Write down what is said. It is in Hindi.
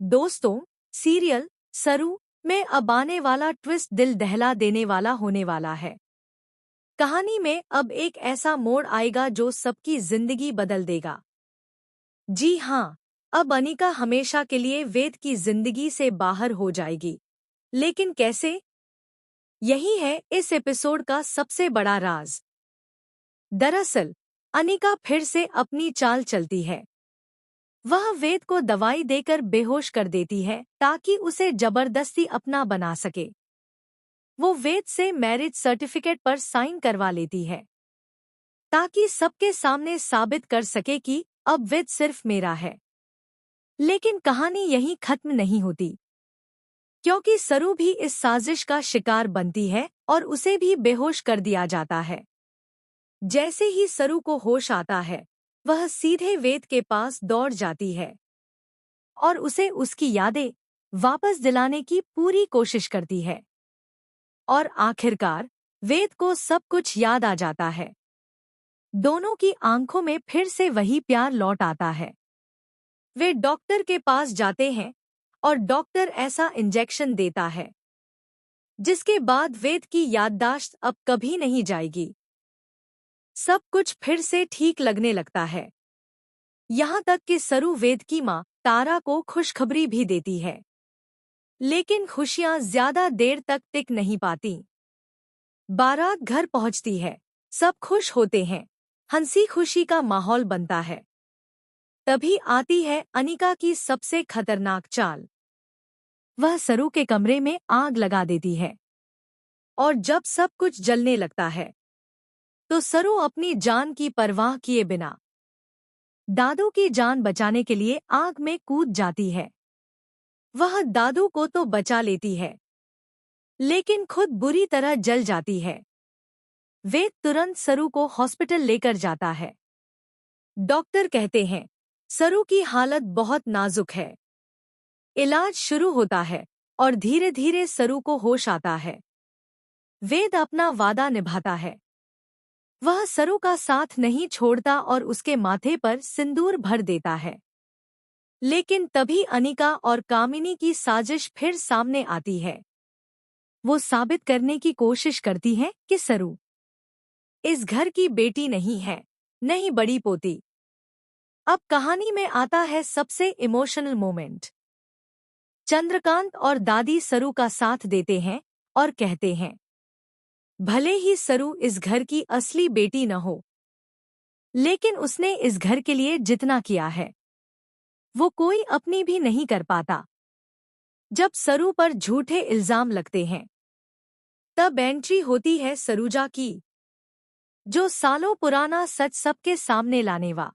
दोस्तों, सीरियल सरू में अब आने वाला ट्विस्ट दिल दहला देने वाला होने वाला है। कहानी में अब एक ऐसा मोड़ आएगा जो सबकी जिंदगी बदल देगा। जी हाँ, अब अनिका हमेशा के लिए वेद की जिंदगी से बाहर हो जाएगी। लेकिन कैसे? यही है इस एपिसोड का सबसे बड़ा राज। दरअसल अनिका फिर से अपनी चाल चलती है। वह वेद को दवाई देकर बेहोश कर देती है ताकि उसे जबरदस्ती अपना बना सके। वो वेद से मैरिज सर्टिफिकेट पर साइन करवा लेती है ताकि सबके सामने साबित कर सके कि अब वेद सिर्फ मेरा है। लेकिन कहानी यहीं खत्म नहीं होती, क्योंकि सरू भी इस साजिश का शिकार बनती है और उसे भी बेहोश कर दिया जाता है। जैसे ही सरू को होश आता है, वह सीधे वेद के पास दौड़ जाती है और उसे उसकी यादें वापस दिलाने की पूरी कोशिश करती है। और आखिरकार वेद को सब कुछ याद आ जाता है। दोनों की आंखों में फिर से वही प्यार लौट आता है। वे डॉक्टर के पास जाते हैं और डॉक्टर ऐसा इंजेक्शन देता है जिसके बाद वेद की याददाश्त अब कभी नहीं जाएगी। सब कुछ फिर से ठीक लगने लगता है, यहाँ तक कि सरू वेद की माँ तारा को खुशखबरी भी देती है। लेकिन खुशियाँ ज्यादा देर तक टिक नहीं पाती। बारात घर पहुँचती है, सब खुश होते हैं, हंसी खुशी का माहौल बनता है। तभी आती है अनिका की सबसे खतरनाक चाल। वह सरू के कमरे में आग लगा देती है और जब सब कुछ जलने लगता है तो सरू अपनी जान की परवाह किए बिना दादू की जान बचाने के लिए आग में कूद जाती है। वह दादू को तो बचा लेती है, लेकिन खुद बुरी तरह जल जाती है। वे तुरंत सरू को हॉस्पिटल लेकर जाता है। डॉक्टर कहते हैं सरू की हालत बहुत नाजुक है। इलाज शुरू होता है और धीरे धीरे सरू को होश आता है। वेद अपना वादा निभाता है। वह सरू का साथ नहीं छोड़ता और उसके माथे पर सिंदूर भर देता है। लेकिन तभी अनिका और कामिनी की साजिश फिर सामने आती है। वो साबित करने की कोशिश करती है कि सरू इस घर की बेटी नहीं है, नहीं बड़ी पोती। अब कहानी में आता है सबसे इमोशनल मोमेंट। चंद्रकांत और दादी सरू का साथ देते हैं और कहते हैं भले ही सरू इस घर की असली बेटी न हो, लेकिन उसने इस घर के लिए जितना किया है वो कोई अपनी भी नहीं कर पाता। जब सरू पर झूठे इल्जाम लगते हैं तब एंट्री होती है सरूजा की, जो सालों पुराना सच सबके सामने लाने वा